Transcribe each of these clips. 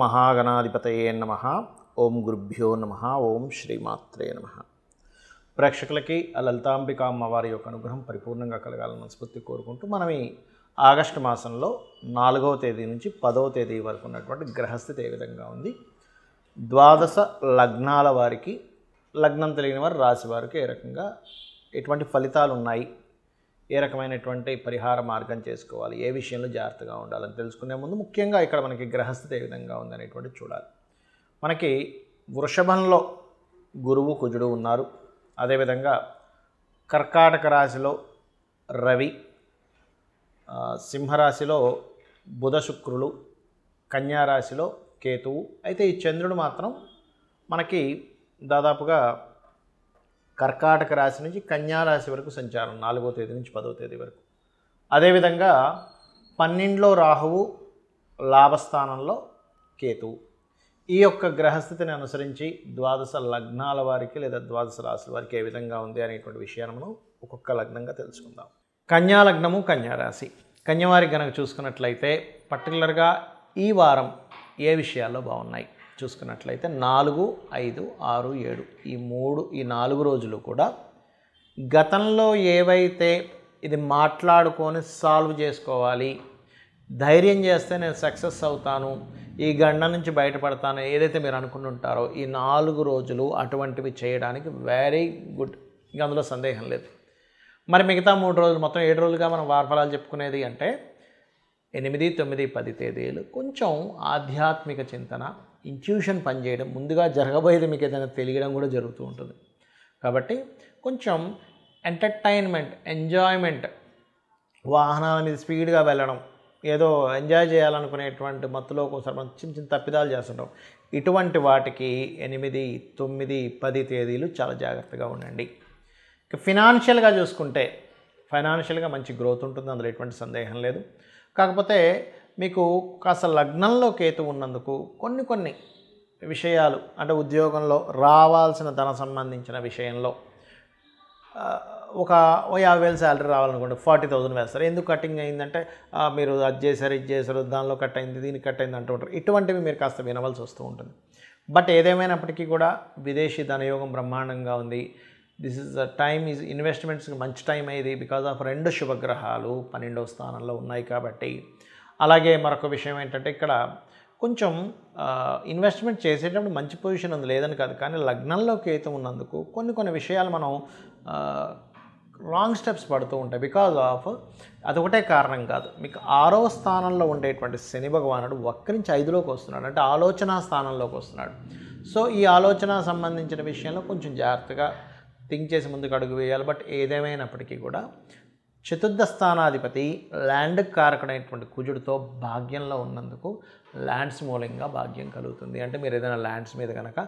మహాగణాధిపతయే నమః. ఓం గురుభ్యో నమః. ఓం శ్రీమాత్రే నమః. ప్రేక్షకులకి లలితాంబిక అమ్మవారి యొక్క అనుగ్రహం పరిపూర్ణంగా కలగాలని మనస్ఫూర్తి కోరుకుంటూ మనం ఈ ఆగస్టు మాసంలో 4వ తేదీ నుంచి 10వ తేదీ వరకు ఉన్నటువంటి గ్రహస్థితి ఏ విధంగా ఉంది, ద్వాదశ లగ్నాల వారికి, లగ్నం తెలియని వారు రాశి వారికి ఏ రకంగా ఎటువంటి ఫలితాలు ఉన్నాయి, ఏ రకమైనటువంటి పరిహార మార్గం చేసుకోవాలి, ఏ విషయంలో జాగ్రత్తగా ఉండాలని తెలుసుకునే ముందు ముఖ్యంగా ఇక్కడ మనకి గ్రహస్థితి ఏ విధంగా ఉందనేటువంటి చూడాలి. మనకి వృషభంలో గురువు కుజుడు ఉన్నారు. అదేవిధంగా కర్కాటక రాశిలో రవి, సింహరాశిలో బుధ శుక్రులు, కన్యారాశిలో కేతువు. అయితే ఈ చంద్రుడు మాత్రం మనకి దాదాపుగా కర్కాటక రాశి నుంచి కన్యారాశి వరకు సంచారం 4వ తేదీ నుంచి 10వ తేదీ వరకు. అదేవిధంగా 12లో రాహువు, లాభస్థానంలో కేతువు. ఈ యొక్క గ్రహస్థితిని అనుసరించి ద్వాదశ లగ్నాల వారికి లేదా ద్వాదశ రాశుల వారికి ఏ విధంగా ఉంది అనేటువంటి విషయాన్ని మనం ఒక్కొక్క లగ్నంగా తెలుసుకుందాం. కన్యా లగ్నము, కన్యారాశి. కన్యవారికి కనుక చూసుకున్నట్లయితే పర్టికులర్గా ఈ వారం ఏ విషయాల్లో బాగున్నాయి చూసుకున్నట్లయితే 4, 5, 6, 7 ఈ 4 రోజులు కూడా గతంలో ఏవైతే ఇది మాట్లాడుకొని సాల్వ్ చేసుకోవాలి, ధైర్యం చేస్తే నేను సక్సెస్ అవుతాను, ఈ గండం నుంచి బయటపడతాను ఏదైతే మీరు అనుకుని ఉంటారో ఈ 4 రోజులు అటువంటివి చేయడానికి వెరీ గుడ్, ఇంకా అందులో సందేహం లేదు. మరి మిగతా 3 రోజులు మొత్తం 7 రోజులుగా మనం వారఫలాలు చెప్పుకునేది అంటే 8, 9, 10 తేదీలు కొంచెం ఆధ్యాత్మిక చింతన, ఇంట్యూషన్ పనిచేయడం, ముందుగా జరగబోయేది మీకు ఏదైనా తెలియడం కూడా జరుగుతూ ఉంటుంది. కాబట్టి కొంచెం ఎంటర్టైన్మెంట్, ఎంజాయ్మెంట్, వాహనాల మీద స్పీడ్గా వెళ్ళడం, ఏదో ఎంజాయ్ చేయాలనుకునేటువంటి మత్తులో ఒకసారి మనం చిన్న చిన్న తప్పిదాలు చేస్తుంటాం. ఇటువంటి వాటికి 8, 9, 10 తేదీలు చాలా జాగ్రత్తగా ఉండండి. ఇక ఫినాన్షియల్గా చూసుకుంటే ఫైనాన్షియల్గా మంచి గ్రోత్ ఉంటుంది, అందులో ఎటువంటి సందేహం లేదు. కాకపోతే మీకు కాస్త లగ్నంలో కేతు ఉన్నందుకు కొన్ని విషయాలు అంటే ఉద్యోగంలో రావాల్సిన ధన సంబంధించిన విషయంలో ఒక 50,000 శాలరీ రావాలనుకోండి 40,000 వేస్తారు. ఎందుకు కటింగ్ అయిందంటే మీరు అది చేశారు, ఇది చేశారు, దానిలో కట్ అయింది, దీనికి కట్ అయింది అంటూ ఉంటారు. ఇటువంటివి మీరు కాస్త వినవలసి వస్తూ ఉంటుంది. బట్ ఏదేమైనప్పటికీ కూడా విదేశీ ధనయోగం బ్రహ్మాండంగా ఉంది. This is the time is ఇన్వెస్ట్మెంట్స్కి మంచి టైం అయ్యేది బికాజ్ ఆఫ్ 2 శుభగ్రహాలు 12వ స్థానంలో ఉన్నాయి కాబట్టి. అలాగే మరొక విషయం ఏంటంటే ఇక్కడ కొంచెం ఇన్వెస్ట్మెంట్ చేసేటప్పుడు మంచి పొజిషన్ ఉంది, లేదని కాదు, కానీ లగ్నంలో కేతు ఉన్నందుకు కొన్ని విషయాలు మనం రాంగ్ స్టెప్స్ పడుతూ ఉంటాయి. బికాజ్ ఆఫ్ అదొకటే కారణం కాదు, మీకు 6వ స్థానంలో ఉండేటువంటి శని భగవానుడు వక్రించి 5లోకి వస్తున్నాడు, అంటే ఆలోచన స్థానంలోకి వస్తున్నాడు. సో ఈ ఆలోచన సంబంధించిన విషయంలో కొంచెం జాగ్రత్తగా థింక్ చేసి ముందుకు అడుగు వేయాలి. బట్ ఏదేమైనప్పటికీ కూడా చతుర్థ స్థానాధిపతి ల్యాండ్ కారకుడైనటువంటి కుజుడితో భాగ్యంలో ఉన్నందుకు ల్యాండ్స్ మూలంగా భాగ్యం కలుగుతుంది. అంటే మీరు ఏదైనా ల్యాండ్స్ మీద కనుక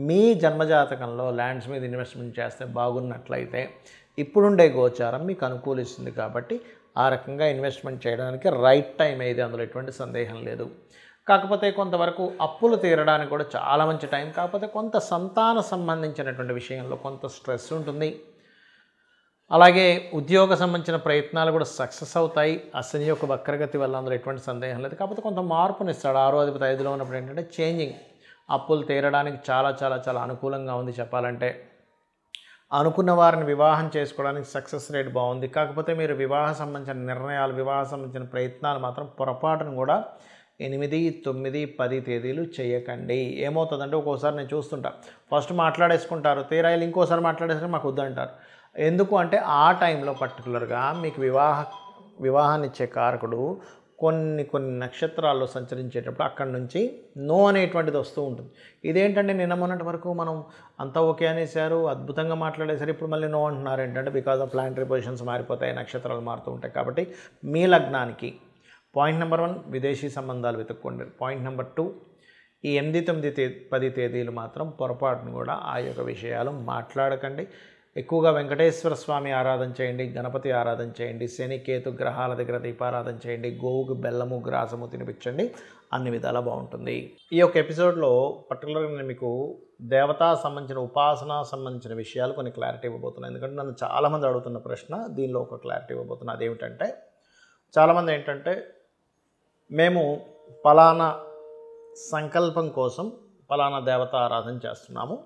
మీ జన్మజాతకంలో ల్యాండ్స్ మీద ఇన్వెస్ట్మెంట్ చేస్తే బాగున్నట్లయితే ఇప్పుడుండే గోచారం మీకు అనుకూలిస్తుంది. కాబట్టి ఆ రకంగా ఇన్వెస్ట్మెంట్ చేయడానికి రైట్ టైం ఏది, అందులో ఎటువంటి సందేహం లేదు. కాకపోతే కొంతవరకు అప్పులు తీరడానికి కూడా చాలా మంచి టైం. కాకపోతే కొంత సంతాన సంబంధించినటువంటి విషయంలో కొంత స్ట్రెస్ ఉంటుంది. అలాగే ఉద్యోగ సంబంధించిన ప్రయత్నాలు కూడా సక్సెస్ అవుతాయి. శని యొక్క వక్రగతి వల్ల అందులో ఎటువంటి సందేహం లేదు. కాకపోతే కొంత మార్పునిస్తాడు. 6వ అధిపతి 5లో ఉన్నప్పుడు ఏంటంటే చేంజింగ్, అప్పులు తీరడానికి చాలా చాలా చాలా అనుకూలంగా ఉంది చెప్పాలంటే. అనుకున్న వారిని వివాహం చేసుకోవడానికి సక్సెస్ రేట్ బాగుంది. కాకపోతే మీరు వివాహ సంబంధించిన నిర్ణయాలు, వివాహ సంబంధించిన ప్రయత్నాలు మాత్రం పొరపాటును కూడా 8, 9, 10 తేదీలు చేయకండి. ఏమవుతుందంటే ఒక్కోసారి నేను చూస్తుంటా, ఫస్ట్ మాట్లాడేసుకుంటారు, తీరాయిలు ఇంకోసారి మాట్లాడేసుకుని మాకు వద్దంటారు. ఎందుకు అంటే ఆ టైంలో పర్టికులర్గా మీకు వివాహాన్ని ఇచ్చే కారకుడు కొన్ని నక్షత్రాల్లో సంచరించేటప్పుడు అక్కడి నుంచి నో అనేటువంటిది వస్తూ ఉంటుంది. ఇదేంటంటే నిన్న మొన్నటి వరకు మనం అంతా ఓకే అనేసారు, అద్భుతంగా మాట్లాడేసారు, ఇప్పుడు మళ్ళీ నో అంటున్నారు. ఏంటంటే బికాజ్ ఆఫ్ ప్లానటరీ పొజిషన్స్ మారిపోతాయి, నక్షత్రాలు మారుతూ ఉంటాయి. కాబట్టి మీ లగ్నానికి పాయింట్ నెంబర్ 1 విదేశీ సంబంధాలు వెతుక్కోండి. పాయింట్ నెంబర్ 2 ఈ 8, 9, 10 తేదీలు మాత్రం పొరపాటును కూడా ఆ యొక్క విషయాలు మాట్లాడకండి. ఎక్కువగా వెంకటేశ్వర స్వామి ఆరాధన చేయండి, గణపతి ఆరాధన చేయండి, శని కేతు గ్రహాల దగ్గర దీపారాధన చేయండి, గోవుకు బెల్లము గ్రాసము తినిపించండి, అన్ని విధాలా బాగుంటుంది. ఈ యొక్క ఎపిసోడ్లో పర్టికులర్గా నేను మీకు దేవతా సంబంధించిన ఉపాసన సంబంధించిన విషయాలు కొన్ని క్లారిటీ ఇవ్వబోతున్నాను. ఎందుకంటే నన్ను చాలామంది అడుగుతున్న ప్రశ్న, దీనిలో ఒక క్లారిటీ ఇవ్వబోతున్నా. అదేమిటంటే చాలామంది ఏంటంటే మేము పలానా సంకల్పం కోసం ఫలానా దేవత ఆరాధన చేస్తున్నాము,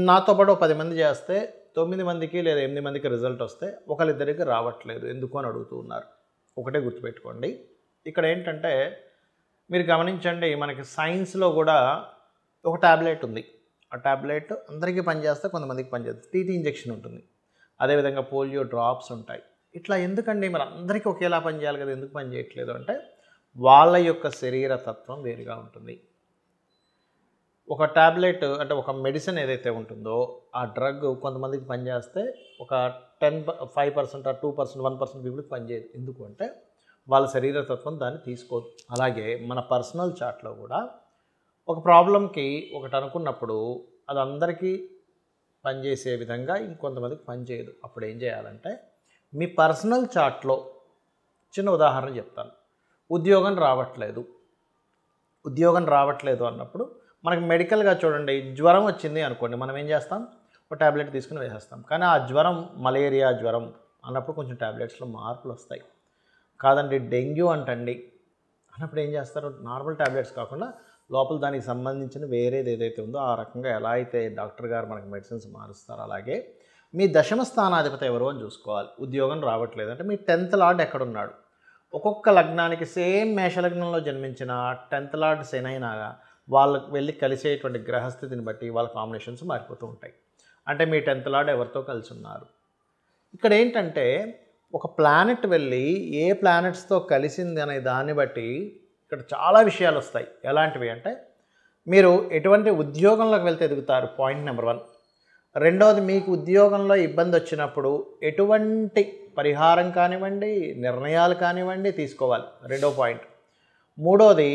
నాతో పాటు 10 మంది చేస్తే 9 మందికి లేదా 8 మందికి రిజల్ట్ వస్తే ఒకరిద్దరికి రావట్లేదు ఎందుకు అని అడుగుతూ ఉన్నారు. ఒకటే గుర్తుపెట్టుకోండి, ఇక్కడ ఏంటంటే మీరు గమనించండి, మనకి సైన్స్లో కూడా ఒక ట్యాబ్లెట్ ఉంది. ఆ ట్యాబ్లెట్ అందరికీ పనిచేస్తే కొంతమందికి పనిచేస్తుంది. టీటీ ఇంజెక్షన్ ఉంటుంది, అదేవిధంగా పోలియో డ్రాప్స్ ఉంటాయి. ఇట్లా ఎందుకండి మరి అందరికీ ఒకేలా పనిచేయాలి కదా, ఎందుకు పని చేయట్లేదు అంటే వాళ్ళ యొక్క శరీర తత్వం వేరుగా ఉంటుంది. ఒక ట్యాబ్లెట్ అంటే ఒక మెడిసిన్ ఏదైతే ఉంటుందో ఆ డ్రగ్ కొంతమందికి పనిచేస్తే ఒక 5% 2% 1% పీపుల్కి పనిచేయదు. ఎందుకు అంటే వాళ్ళ శరీరతత్వం దాన్ని తీసుకోదు. అలాగే మన పర్సనల్ చార్ట్లో కూడా ఒక ప్రాబ్లంకి ఒకటి అనుకున్నప్పుడు అది అందరికీ పనిచేసే విధంగా ఇంకొంతమందికి పనిచేయదు. అప్పుడు ఏం చేయాలంటే మీ పర్సనల్ చార్ట్లో చిన్న ఉదాహరణ చెప్తాను. ఉద్యోగం రావట్లేదు అన్నప్పుడు మనకి మెడికల్గా చూడండి, జ్వరం వచ్చింది అనుకోండి, మనం ఏం చేస్తాం, ఒక ట్యాబ్లెట్ తీసుకుని వేసేస్తాం. కానీ ఆ జ్వరం మలేరియా జ్వరం అన్నప్పుడు కొంచెం ట్యాబ్లెట్స్లో మార్పులు వస్తాయి. కాదండి డెంగ్యూ అంటండి అన్నప్పుడు ఏం చేస్తారు, నార్మల్ ట్యాబ్లెట్స్ కాకుండా లోపల దానికి సంబంధించిన వేరేది ఏదైతే ఉందో ఆ రకంగా ఎలా అయితే డాక్టర్ గారు మనకి మెడిసిన్స్ మారుస్తారో అలాగే మీ దశమ స్థానాధిపతి ఎవరో అని చూసుకోవాలి. ఉద్యోగం రావట్లేదు అంటే మీ 10th లార్డ్ ఎక్కడున్నాడు. ఒక్కొక్క లగ్నానికి సేమ్ మేషలగ్నంలో జన్మించిన 10th లార్డ్ శనైనాగా వాళ్ళకి వెళ్ళి కలిసేటువంటి గ్రహస్థితిని బట్టి వాళ్ళ కాంబినేషన్స్ మారిపోతూ ఉంటాయి. అంటే మీ 10th లార్డ్ ఎవరితో కలిసి ఉన్నారు. ఇక్కడ ఏంటంటే ఒక ప్లానెట్ వెళ్ళి ఏ ప్లానెట్స్తో కలిసింది అనే దాన్ని బట్టి ఇక్కడ చాలా విషయాలు వస్తాయి. ఎలాంటివి అంటే మీరు ఎటువంటి ఉద్యోగంలోకి వెళ్తే ఎదుగుతారు, పాయింట్ నెంబర్ 1. రెండవది, మీకు ఉద్యోగంలో ఇబ్బంది వచ్చినప్పుడు ఎటువంటి పరిహారం కానివ్వండి, నిర్ణయాలు కానివ్వండి తీసుకోవాలి, రెండో పాయింట్. మూడోది,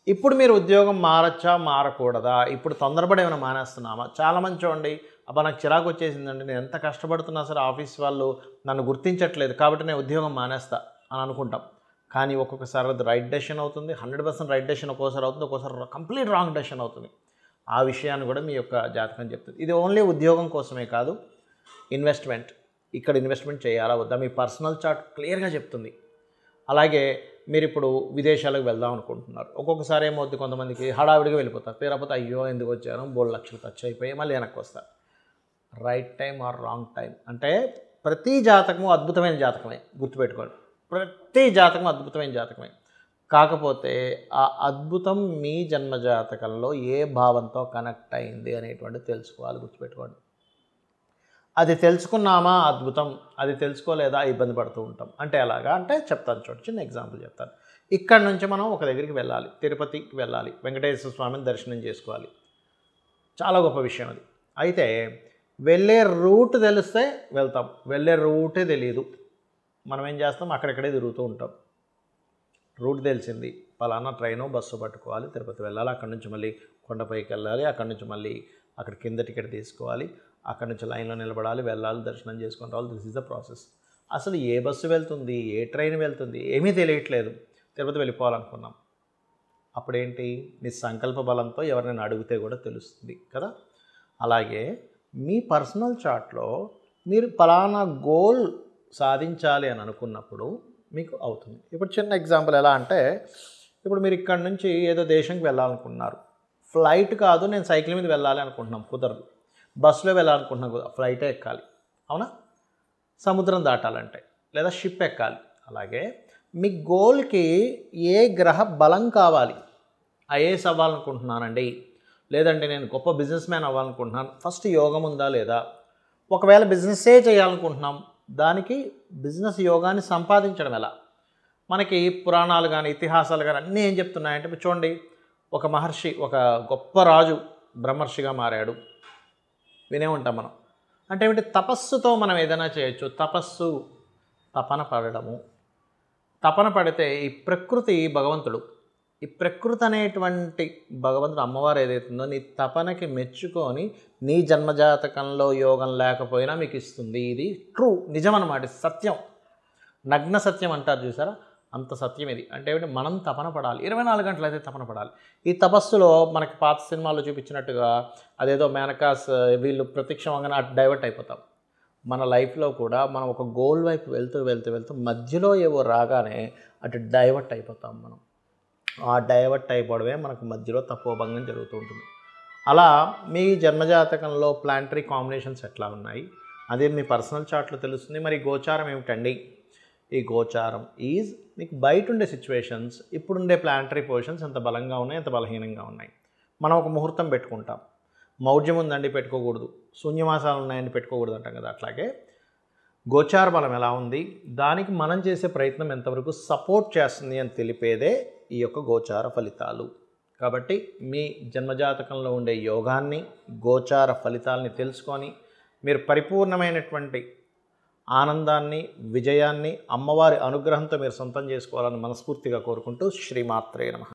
ఇప్పుడు మీరు ఉద్యోగం మారచ్చా మారకూడదా, ఇప్పుడు తొందరపడి ఏమైనా మానేస్తున్నామా. చాలామంది చూడండి, అబ్బా నాకు చిరాకు వచ్చేసిందండి, నేను ఎంత కష్టపడుతున్నా సరే ఆఫీస్ వాళ్ళు నన్ను గుర్తించట్లేదు కాబట్టి నేను ఉద్యోగం మానేస్తా అని అనుకుంటాం. కానీ ఒక్కొక్కసారి అది రైట్ డెసిషన్ అవుతుంది, 100% రైట్ డెసిషన్ ఒక్కోసారి అవుతుంది, ఒక్కోసారి కంప్లీట్ రాంగ్ డెసిషన్ అవుతుంది. ఆ విషయాన్ని కూడా మీ యొక్క జాతకం చెప్తుంది. ఇది ఓన్లీ ఉద్యోగం కోసమే కాదు, ఇన్వెస్ట్మెంట్, ఇక్కడ ఇన్వెస్ట్మెంట్ చేయాలా వద్దా మీ పర్సనల్ చార్ట్ క్లియర్గా చెప్తుంది. అలాగే మీరు ఇప్పుడు విదేశాలకు వెళ్దాం అనుకుంటున్నారు, ఒక్కొక్కసారి ఏమవుతుంది, కొంతమందికి హడావిడిగా వెళ్ళిపోతారు, తీరకపోతే అయ్యో ఎందుకు వచ్చాను, 3 లక్షలు ఖర్చు అయిపోయి మళ్ళీ వెనక్కి వస్తారు. Right time or wrong time అంటే ప్రతి జాతకము అద్భుతమైన జాతకమే, గుర్తుపెట్టుకోండి. ప్రతి జాతకం అద్భుతమైన జాతకమే. కాకపోతే ఆ అద్భుతం మీ జన్మ జాతకంలో ఏ భావంతో కనెక్ట్ అయింది అనేటువంటి తెలుసుకోవాలి, గుర్తుపెట్టుకోండి. అది తెలుసుకున్నామా అద్భుతం, అది తెలుసుకోలేదా ఇబ్బంది పడుతూ ఉంటాం. అంటే ఎలాగా అంటే చెప్తాను, చూడండి, చిన్న ఎగ్జాంపుల్ చెప్తాను. ఇక్కడ నుంచి మనం ఒక దగ్గరికి వెళ్ళాలి, తిరుపతికి వెళ్ళాలి, వెంకటేశ్వర స్వామిని దర్శనం చేసుకోవాలి, చాలా గొప్ప విషయం అది. అయితే వెళ్ళే రూట్ తెలిస్తే వెళ్తాం, వెళ్ళే రూటే తెలియదు, మనం ఏం చేస్తాం, అక్కడెక్కడే తిరుగుతూ ఉంటాం. రూట్ తెలిసింది, పలానా ట్రైను బస్సు పట్టుకోవాలి, తిరుపతి వెళ్ళాలి, అక్కడి నుంచి మళ్ళీ కొండపైకి వెళ్ళాలి, అక్కడి నుంచి మళ్ళీ అక్కడ కింద టికెట్ తీసుకోవాలి, అక్కడి నుంచి లైన్లో నిలబడాలి, వెళ్ళాలి, దర్శనం చేసుకొని రావాలి. This is the process. అసలు ఏ బస్సు వెళ్తుంది, ఏ ట్రైన్ వెళ్తుంది ఏమీ తెలియట్లేదు, తిరుపతి వెళ్ళిపోవాలనుకున్నాం. అప్పుడేంటి, మీ సంకల్ప బలంతో ఎవరినైనా అడిగితే కూడా తెలుస్తుంది కదా. అలాగే మీ పర్సనల్ చార్ట్లో మీరు పలానా గోల్ సాధించాలి అని అనుకున్నప్పుడు మీకు అవుతుంది. ఇప్పుడు చిన్న ఎగ్జాంపుల్ ఎలా అంటే, ఇప్పుడు మీరు ఇక్కడ నుంచి ఏదో దేశంకి వెళ్ళాలనుకుంటున్నారు, ఫ్లైట్ కాదు నేను సైకిల్ మీద వెళ్ళాలి అనుకుంటున్నాం, కుదరదు. బస్సులో వెళ్ళాలనుకుంటున్నాం, ఫ్లైటే ఎక్కాలి, అవునా, సముద్రం దాటాలంటే, లేదా షిప్ ఎక్కాలి. అలాగే మీ గోల్కి ఏ గ్రహ బలం కావాలి, ఐఏఎస్ అవ్వాలనుకుంటున్నానండి, లేదంటే నేను గొప్ప బిజినెస్ మ్యాన్ అవ్వాలనుకుంటున్నాను, ఫస్ట్ యోగం ఉందా లేదా. ఒకవేళ బిజినెస్సే చేయాలనుకుంటున్నాం, దానికి బిజినెస్ యోగాన్ని సంపాదించడం ఎలా. మనకి పురాణాలు కానీ ఇతిహాసాలు కానీ అన్నీ ఏం చెప్తున్నాయంటే, చూడండి, ఒక మహర్షి, ఒక గొప్ప రాజు బ్రహ్మర్షిగా మారాడు, వినే ఉంటాం మనం. అంటే ఏమిటి, తపస్సుతో మనం ఏదైనా చేయొచ్చు. తపస్సు, తపన పడడము, తపన పడితే ఈ ప్రకృతి భగవంతుడు, ఈ ప్రకృతి అనేటువంటి భగవంతుడు అమ్మవారు ఏదైతుందో నీ తపనకి మెచ్చుకొని నీ జన్మజాతకంలో యోగం లేకపోయినా మీకు ఇస్తుంది. ఇది ట్రూ, నిజం అన్నమాట, సత్యం, నగ్న సత్యం అంటారు చూసారా, అంత సత్యం ఇది. అంటే ఏమిటి, మనం తపన పడాలి, 24 గంటలు అయితే తపన పడాలి. ఈ తపస్సులో మనకి పాత సినిమాల్లో చూపించినట్టుగా అదేదో మేనకాస్ వీళ్ళు ప్రత్యక్షంగానే అటు డైవర్ట్ అయిపోతాం. మన లైఫ్లో కూడా మనం ఒక గోల్ వైపు వెళ్తూ వెళ్తూ వెళ్తూ మధ్యలో ఏవో రాగానే అటు డైవర్ట్ అయిపోతాం మనం. ఆ డైవర్ట్ అయిపోవడమే మనకు మధ్యలో తపోభంగం జరుగుతూ ఉంటుంది. అలా మీ జన్మజాతకంలో ప్లానటరీ కాంబినేషన్స్ ఎట్లా ఉన్నాయి, అదే మీ పర్సనల్ చార్ట్లో తెలుస్తుంది. మరి గోచారం ఏమిటండి? ఈ గోచారం ఈజ్ మీకు బయట ఉండే సిచ్యువేషన్స్, ఇప్పుడుండే ప్లానటరీ పొజిషన్స్ ఎంత బలంగా ఉన్నాయి, ఎంత బలహీనంగా ఉన్నాయి. మనం ఒక ముహూర్తం పెట్టుకుంటాం, మౌఢ్యం ఉందండి పెట్టుకోకూడదు, శూన్యమాసాలు ఉన్నాయండి పెట్టుకోకూడదు అంటాం కదా. అట్లాగే గోచార బలం ఎలా ఉంది, దానికి మనం చేసే ప్రయత్నం ఎంతవరకు సపోర్ట్ చేస్తుంది అని తెలిపేదే ఈ యొక్క గోచార ఫలితాలు. కాబట్టి మీ జన్మజాతకంలో ఉండే యోగాన్ని, గోచార ఫలితాలని తెలుసుకొని మీరు పరిపూర్ణమైనటువంటి ఆనందాన్ని, విజయాన్ని, అమ్మవారి అనుగ్రహంతో మీరు సొంతం చేసుకోవాలని మనస్ఫూర్తిగా కోరుకుంటూ శ్రీమాత్రే నమః.